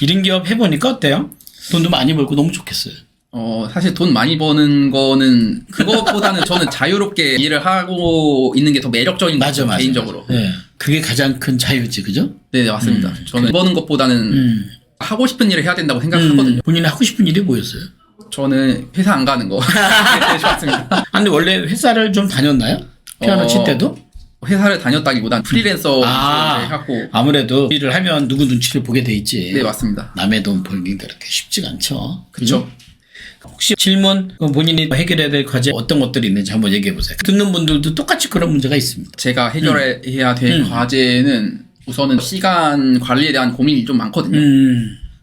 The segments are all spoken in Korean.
1인 기업 해보니까 어때요? 돈도 많이 벌고 너무 좋겠어요. 사실 돈 많이 버는 거는 그것보다는 저는 자유롭게 일을 하고 있는 게 더 매력적인 것 같아요. 개인적으로. 네. 그게 가장 큰 자유지, 그죠? 네, 맞습니다. 저는 버는 것보다는 하고 싶은 일을 해야 된다고 생각하거든요. 본인이 하고 싶은 일이 뭐였어요? 저는 회사 안 가는 거. 되게 좋았습니다. 근데 원래 회사를 좀 다녔나요? 피아노 칠 때도? 회사를 다녔다기보단 프리랜서 하고. 아무래도 일을 하면 누구 눈치를 보게 돼 있지. 네, 맞습니다. 남의 돈 벌기가 그렇게 쉽지가 않죠. 그렇죠. 혹시 질문, 본인이 해결해야 될 과제 어떤 것들이 있는지 한번 얘기해 보세요. 듣는 분들도 똑같이 그런 문제가 있습니다. 제가 해결해야 될 과제는 우선은 시간 관리에 대한 고민이 좀 많거든요.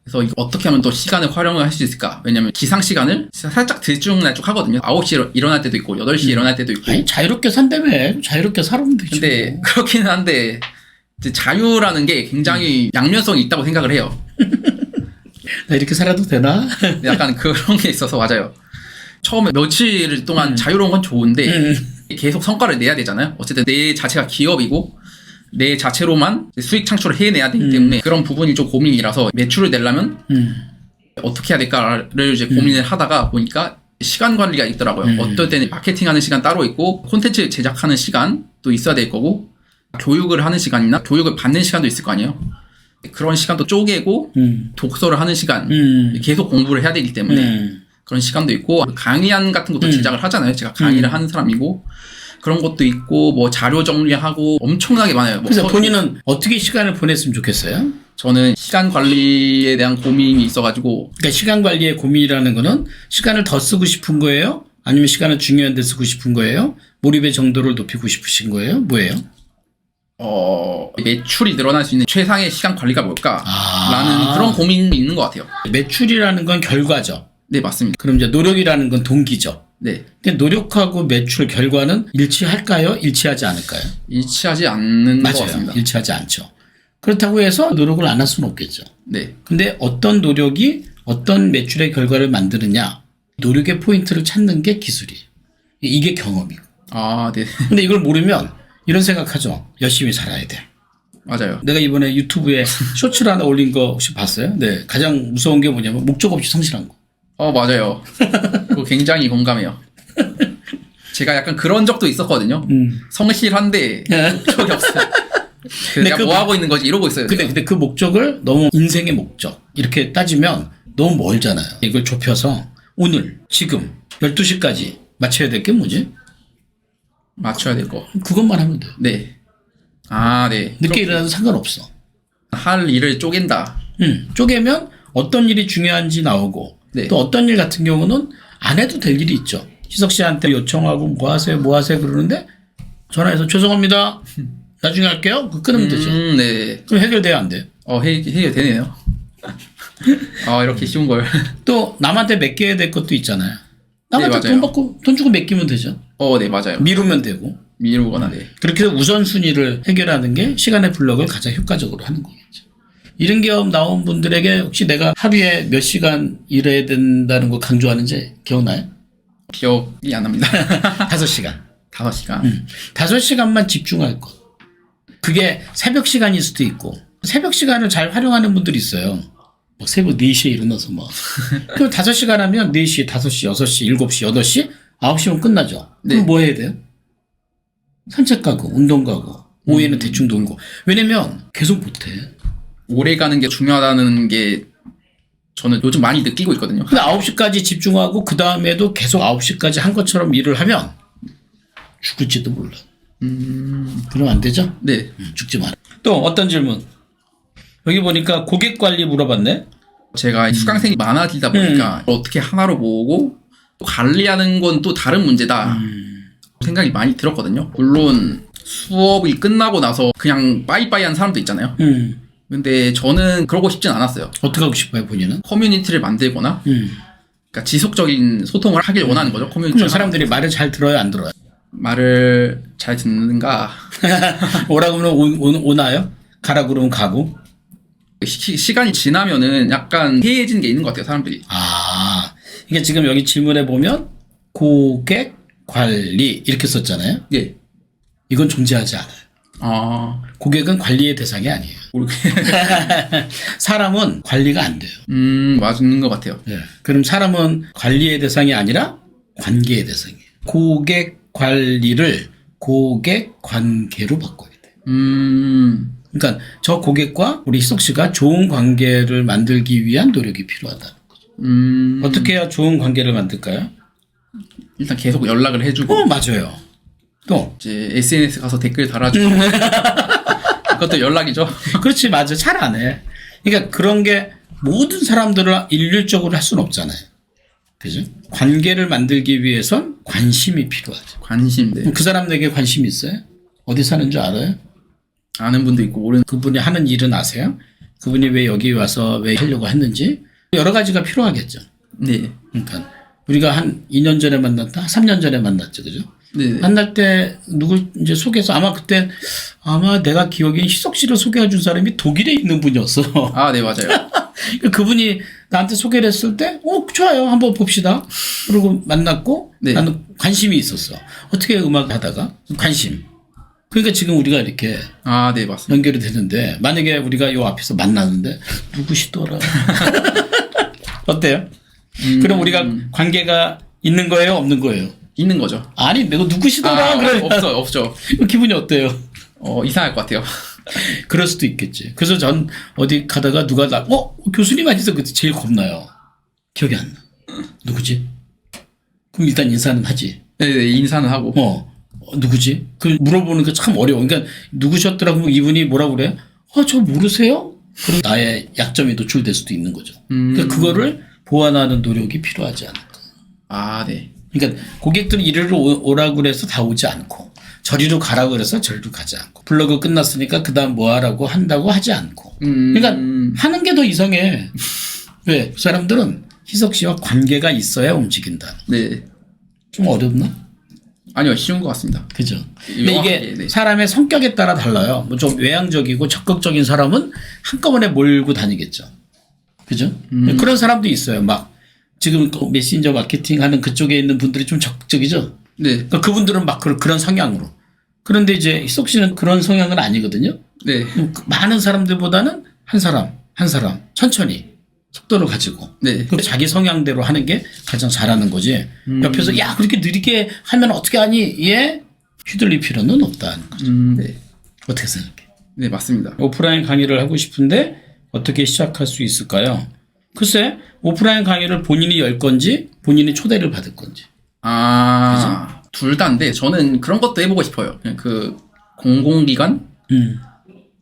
그래서 이거 어떻게 하면 또 시간을 활용을 할 수 있을까? 왜냐면 기상 시간을 살짝 들쭉날쭉 하거든요. 9시에 일어날 때도 있고 8시에 일어날 때도 있고. 아니, 자유롭게 산다며. 자유롭게 살아면 되지. 근데 그렇기는 한데 이제 자유라는 게 굉장히 양면성이 있다고 생각을 해요. 나 이렇게 살아도 되나? 약간 그런 게 있어서 맞아요. 처음에 며칠 동안 자유로운 건 좋은데 계속 성과를 내야 되잖아요. 어쨌든 내 자체가 기업이고 내 자체로만 수익 창출을 해내야 되기 때문에 그런 부분이 좀 고민이라서 매출을 내려면 어떻게 해야 될까를 이제 고민을 하다가 보니까 시간 관리가 있더라고요. 어떨 때는 마케팅하는 시간 따로 있고 콘텐츠 제작하는 시간도 있어야 될 거고 교육을 하는 시간이나 교육을 받는 시간도 있을 거 아니에요. 그런 시간도 쪼개고 독서를 하는 시간 계속 공부를 해야 되기 때문에 그런 시간도 있고 강의안 같은 것도 제작을 하잖아요. 제가 강의를 하는 사람이고 그런 것도 있고 뭐 자료 정리하고 엄청나게 많아요. 그래서 본인은 어떻게 시간을 보냈으면 좋겠어요? 저는 시간 관리에 대한 고민이 있어가지고. 그러니까 시간 관리의 고민이라는 거는 시간을 더 쓰고 싶은 거예요? 아니면 시간을 중요한 데 쓰고 싶은 거예요? 몰입의 정도를 높이고 싶으신 거예요? 뭐예요? 매출이 늘어날 수 있는 최상의 시간 관리가 뭘까? 라는 그런 고민이 있는 것 같아요. 매출이라는 건 결과죠. 네, 맞습니다. 그럼 이제 노력이라는 건 동기죠. 네. 근데 노력하고 매출 결과는 일치할까요? 일치하지 않을까요? 일치하지 않는 것 맞아요. 같습니다. 일치하지 않죠. 그렇다고 해서 노력을 안 할 수는 없겠죠. 네. 근데 어떤 노력이 어떤 매출의 결과를 만드느냐, 노력의 포인트를 찾는 게 기술이에요. 이게 경험이고. 네. 근데 이걸 모르면 이런 생각하죠. 열심히 살아야 돼. 맞아요. 내가 이번에 유튜브에 쇼츠를 하나 올린 거 혹시 봤어요? 네. 가장 무서운 게 뭐냐면 목적 없이 성실한 거. 맞아요. 그거 굉장히 공감해요. 제가 약간 그런 적도 있었거든요. 성실한데 목적이 없어요. 내가 뭐 하고 있는 거지 이러고 있어요. 근데 그 목적을 너무 인생의 목적 이렇게 따지면 너무 멀잖아요. 이걸 좁혀서 오늘 지금 12시까지 맞춰야 될 게 뭐지? 맞춰야 될 거. 그것만 하면 돼요. 네. 네. 늦게 일어나도 상관없어. 할 일을 쪼갠다. 쪼개면 어떤 일이 중요한지 나오고 네. 또 어떤 일 같은 경우는 안 해도 될 일이 있죠. 희석 씨한테 요청하고 뭐 하세요 그러는데 전화해서 죄송합니다. 나중에 할게요. 그거 끊으면 되죠. 네. 그럼 해결돼야 안 돼요. 해결되네요. 이렇게 쉬운 걸. 또 남한테 맡겨야 될 것도 있잖아요. 남한테 네, 돈 받고 돈 주고 맡기면 되죠. 네, 맞아요. 미루면 되고. 미루거나, 네. 그렇게 해서 우선순위를 해결하는 게 시간의 블록을 가장 효과적으로 하는 거겠죠. 이런 기업 나온 분들에게 혹시 내가 하루에 몇 시간 일해야 된다는 거 강조하는지 기억나요? 기억이 안 납니다. 5시간. 5시간. 5시간만 집중할 것. 그게 새벽 시간일 수도 있고, 새벽 시간을 잘 활용하는 분들이 있어요. 뭐 새벽 4시에 일어나서 막. 그럼 5시간 하면 4시, 5시, 6시, 7시, 8시, 9시면 끝나죠. 네. 그럼 뭐 해야 돼요? 산책 가고, 운동 가고, 오후에는 대충 놀고. 왜냐면 계속 못해. 오래 가는 게 중요하다는 게 저는 요즘 많이 느끼고 있거든요. 근데 9시까지 집중하고 그 다음에도 계속 9시까지 한 것처럼 일을 하면 죽을지도 몰라. 그러면 안 되죠? 네. 죽지 마라. 또 어떤 질문? 여기 보니까 고객 관리 물어봤네. 제가 수강생이 많아지다 보니까 어떻게 하나로 모으고 또 관리하는 건 또 다른 문제다 생각이 많이 들었거든요. 물론 수업이 끝나고 나서 그냥 빠이빠이 한 사람도 있잖아요. 근데 저는 그러고 싶진 않았어요. 어떻게 하고 싶어요, 본인은? 커뮤니티를 만들거나 그러니까 지속적인 소통을 하길 원하는 거죠. 커뮤니티 사람들이 말을 잘 들어요, 안 들어요? 말을 잘 듣는가? 오라고 그러면 오나요? 가라고 그러면 가고? 시간이 지나면은 약간 해이해지는 게 있는 것 같아요, 사람들이. 이게 지금 여기 질문에 보면 고객 관리 이렇게 썼잖아요. 예. 이건 존재하지 않아요. 아, 고객은 관리의 대상이 아니에요. 사람은 관리가 안 돼요. 맞는 것 같아요. 예. 그럼 사람은 관리의 대상이 아니라 관계의 대상이에요. 고객 관리를 고객 관계로 바꿔야 돼요. 그러니까 저 고객과 우리 희석 씨가 좋은 관계를 만들기 위한 노력이 필요하다는 거죠. 어떻게 해야 좋은 관계를 만들까요? 일단 계속 연락을 해주고 맞아요. 또 이제 SNS 가서 댓글 달아주고 그것도 연락이죠. 그렇지, 맞아. 잘 안 해. 그러니까 그런 게 모든 사람들을 일률적으로 할 수는 없잖아요. 그죠? 관계를 만들기 위해선 관심이 필요하죠. 관심. 네. 그 사람 내게 관심이 있어요? 어디 사는 줄 알아요? 아는 분도 있고 모르는. 그분이 하는 일은 아세요? 그분이 왜 여기 와서 왜 하려고 했는지? 여러 가지가 필요하겠죠. 네. 그러니까 우리가 한 2년 전에 만났다? 3년 전에 만났죠. 그죠? 네. 만날 때 누굴 이제 소개해서 아마 내가 기억에 희석 씨를 소개해 준 사람이 독일에 있는 분이었어. 아, 네, 맞아요. 그분이 나한테 소개를 했을 때, 좋아요. 한번 봅시다. 그리고 만났고, 네. 나는 관심이 있었어. 어떻게 음악 하다가? 관심. 그러니까 지금 우리가 이렇게 아, 네, 맞습니다. 연결이 되는데, 만약에 우리가 요 앞에서 만났는데, 누구시더라? 어때요? 그럼 우리가 관계가 있는 거예요? 없는 거예요? 있는 거죠. 아니, 내가 누구시더라? 그래. 없죠. 기분이 어때요? 이상할 것 같아요. 그럴 수도 있겠지. 그래서 전 어디 가다가 누가 교수님 아니서 그때 제일 겁나요. 기억이 안 나. 누구지? 그럼 일단 인사는 하지. 네, 인사는 하고. 누구지? 그 물어보는 게 참 어려워. 그러니까 누구셨더라고 이분이 뭐라고 그래? 저 모르세요? 그럼 나의 약점이 노출될 수도 있는 거죠. 그러니까 그거를 보완하는 노력이 필요하지 않을까. 아, 네. 그러니까 고객들이 이리로 오라고 그래서 다 오지 않고 저리로 가라고 그래서 저리로 가지 않고 블로그 끝났으니까 그다음 뭐 하라고 한다고 하지 않고 그러니까 하는 게 더 이상해. 왜? 그 사람들은 희석 씨와 관계가 있어야 움직인다. 네. 좀 어렵나? 아니요, 쉬운 것 같습니다. 그죠. 근데 이게 네. 사람의 성격에 따라 달라요. 뭐 좀 외향적이고 적극적인 사람은 한꺼번에 몰고 다니겠죠. 그죠? 그런 사람도 있어요. 막 지금 메신저 마케팅 하는 그쪽에 있는 분들이 좀 적극적이죠. 네. 그러니까 그분들은 막 그런 성향으로. 그런데 이제 희석 씨는 그런 성향은 아니거든요. 네. 많은 사람들보다는 한 사람 천천히 속도를 가지고 네. 자기 성향대로 하는 게 가장 잘하는 거지. 옆에서 야 그렇게 느리게 하면 어떻게 하니? 예? 휘둘릴 필요는 없다는 거죠. 네. 어떻게 생각해? 네, 맞습니다. 오프라인 강의를 하고 싶은데 어떻게 시작할 수 있을까요? 글쎄 오프라인 강의를 본인이 열 건지 본인이 초대를 받을 건지. 둘 다인데 저는 그런 것도 해보고 싶어요. 그냥 그 공공기관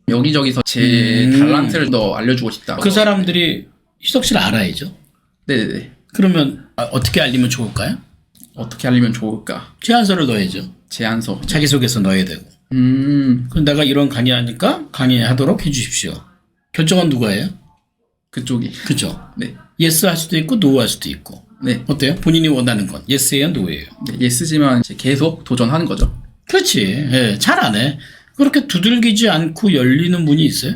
여기저기서 제 달란트를 더 알려주고 싶다. 그 사람들이 희석 씨를 알아야죠. 네네. 그러면 어떻게 알리면 좋을까요? 어떻게 알리면 좋을까? 제안서를 넣어야죠. 제안서. 자기소개서 넣어야 되고. 그럼 내가 이런 강의하니까 강의하도록 해주십시오. 결정은 누가 해요? 그쪽이. 그죠? 네. 예스 할 수도 있고 노 할 수도 있고. 네. 어때요? 본인이 원하는 건 예스예요, 노예요? 네, 예스지만 이제 계속 도전하는 거죠. 그렇지. 예, 잘 안 해. 그렇게 두들기지 않고 열리는 문이 있어요?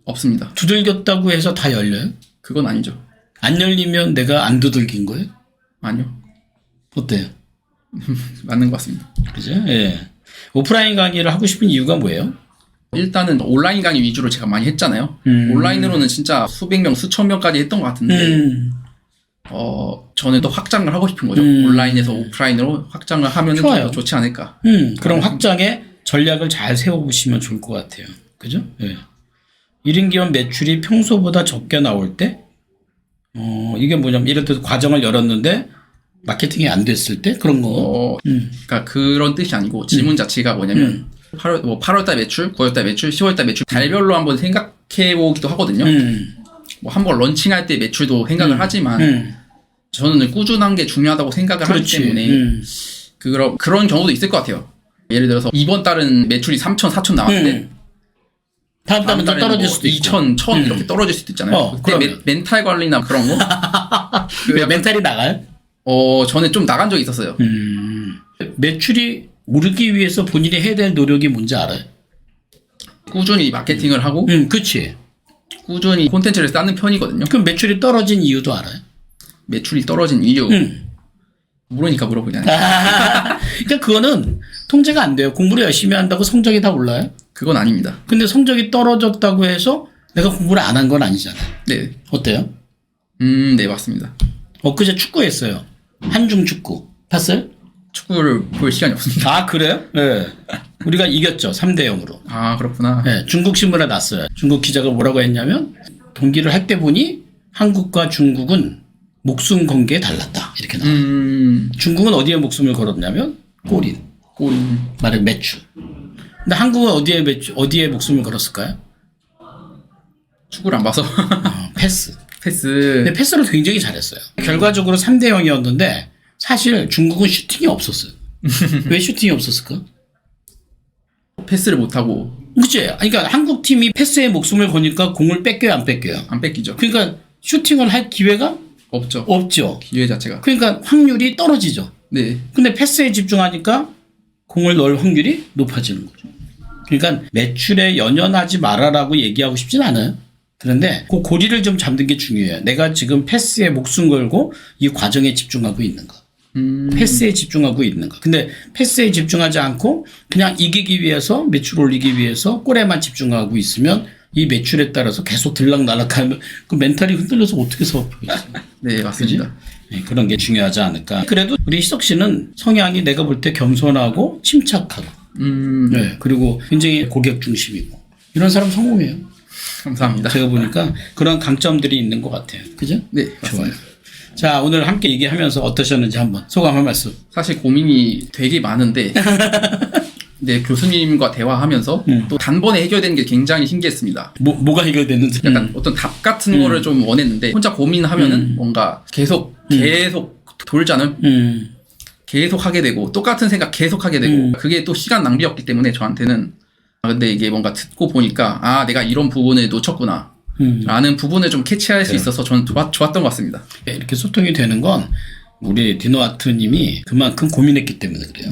없습니다. 두들겼다고 해서 다 열려요? 그건 아니죠. 안 열리면 내가 안 두들긴 거예요? 아니요. 어때요? 맞는 것 같습니다. 그죠? 예. 오프라인 강의를 하고 싶은 이유가 뭐예요? 일단은 온라인 강의 위주로 제가 많이 했잖아요. 온라인으로는 진짜 수백 명, 수천 명까지 했던 것 같은데, 저는 더 확장을 하고 싶은 거죠. 온라인에서 오프라인으로 확장을 하면 좀 더 좋지 않을까. 그럼 확장의 전략을 잘 세워보시면 좋을 것 같아요. 그죠? 예. 1인 기업 매출이 평소보다 적게 나올 때, 이게 뭐냐면, 예를 들어서 과정을 열었는데, 마케팅이 안 됐을 때, 그런 거. 그러니까 그런 뜻이 아니고, 질문 자체가 뭐냐면, 8월달 매출, 9월달 매출, 10월달 매출, 달별로 한번 생각해 보기도 하거든요. 뭐 한번 런칭할 때 매출도 생각을 하지만, 저는 꾸준한 게 중요하다고 생각을 하기 때문에, 그런 경우도 있을 것 같아요. 예를 들어서, 이번 달은 매출이 3천, 4천 나왔는데, 다음 달은 좀 떨어질 수도 있고. 2천, 1천 이렇게 떨어질 수도 있잖아요. 그때 멘탈 관리나 그런 거? 멘탈이 나가요? 저는 좀 나간 적이 있었어요. 매출이 오르기 위해서 본인이 해야 될 노력이 뭔지 알아요? 꾸준히 마케팅을 하고, 그치. 꾸준히 콘텐츠를 쌓는 편이거든요. 그럼 매출이 떨어진 이유도 알아요? 매출이 떨어진 이유. 모르니까 물어보냐. 그러니까 그거는 통제가 안 돼요. 공부를 열심히 한다고 성적이 다 올라요? 그건 아닙니다. 근데 성적이 떨어졌다고 해서 내가 공부를 안 한 건 아니잖아. 네. 어때요? 네, 맞습니다. 엊그제 축구했어요. 한중 축구. 봤어요? 축구를 볼 시간이 없습니다. 아, 그래요? 네. 우리가 이겼죠. 3대 0으로. 아, 그렇구나. 네, 중국 신문에 났어요. 중국 기자가 뭐라고 했냐면 동기를 할 때 보니 한국과 중국은 목숨 건 게 달랐다. 이렇게 나와요. 중국은 어디에 목숨을 걸었냐면 골인. 골인. 말은 매출. 근데 한국은 어디에 목숨을 걸었을까요? 축구를 안 봐서. 패스. 패스. 근데 패스를 굉장히 잘했어요. 결과적으로 3대 0이었는데 사실 중국은 슈팅이 없었어요. 왜 슈팅이 없었을까? 패스를 못하고. 그치? 그러니까 한국 팀이 패스에 목숨을 거니까 공을 뺏겨요, 안 뺏겨요? 안 뺏기죠. 그러니까 슈팅을 할 기회가 없죠. 없죠. 기회 자체가. 그러니까 확률이 떨어지죠. 네. 근데 패스에 집중하니까 공을 넣을 확률이 높아지는 거죠. 그러니까 매출에 연연하지 말아라고 얘기하고 싶진 않아요. 그런데 그 고리를 좀 잡는 게 중요해요. 내가 지금 패스에 목숨 걸고 이 과정에 집중하고 있는 거. 패스에 집중하고 있는 거. 근데 패스에 집중하지 않고 그냥 이기기 위해서 매출 올리기 위해서 골에만 집중하고 있으면 이 매출에 따라서 계속 들락날락하면 그 멘탈이 흔들려서 어떻게 사업하겠어요. 네, 맞습니다. 네, 그런 게 중요하지 않을까. 그래도 우리 희석 씨는 성향이 내가 볼 때 겸손하고 침착하고 네, 그리고 굉장히 고객 중심이고 이런 사람 성공해요. 감사합니다. 제가 보니까 그런 강점들이 있는 것 같아요. 그죠? 네, 좋아요. 맞습니다. 자, 오늘 함께 얘기하면서 어떠셨는지 한번 소감 한 말씀. 사실 고민이 되게 많은데 네, 교수님과 대화하면서 또 단번에 해결되는 게 굉장히 신기했습니다. 뭐가 해결됐는지. 약간 어떤 답 같은 거를 좀 원했는데 혼자 고민하면은 뭔가 계속 돌자는 계속 하게 되고 똑같은 생각 계속 하게 되고 그게 또 시간 낭비였기 때문에 저한테는 근데 이게 뭔가 듣고 보니까 아 내가 이런 부분을 놓쳤구나 라는 부분을 좀 캐치할 수 있어서 저는 좋았던 것 같습니다. 이렇게 소통이 되는 건 우리 디노아트님이 그만큼 고민했기 때문에 그래요.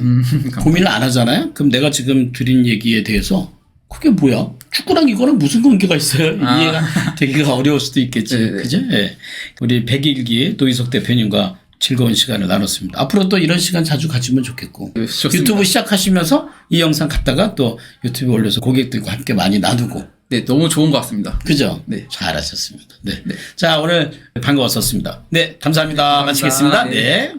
고민을 안 하잖아요? 그럼 내가 지금 드린 얘기에 대해서 그게 뭐야? 축구랑 이거랑 무슨 관계가 있어요? 이해가 되기가 어려울 수도 있겠지. 그죠? 예. 우리 101기 노희석 대표님과 즐거운 시간을 나눴습니다. 앞으로 또 이런 시간 자주 가지면 좋겠고. 좋습니다. 유튜브 시작하시면서 이 영상 갖다가 또 유튜브에 올려서 고객들과 함께 많이 나누고. 네, 너무 좋은 것 같습니다. 그죠? 네. 잘하셨습니다. 네. 자, 오늘 반가웠었습니다. 네, 감사합니다. 마치겠습니다. 네. 네.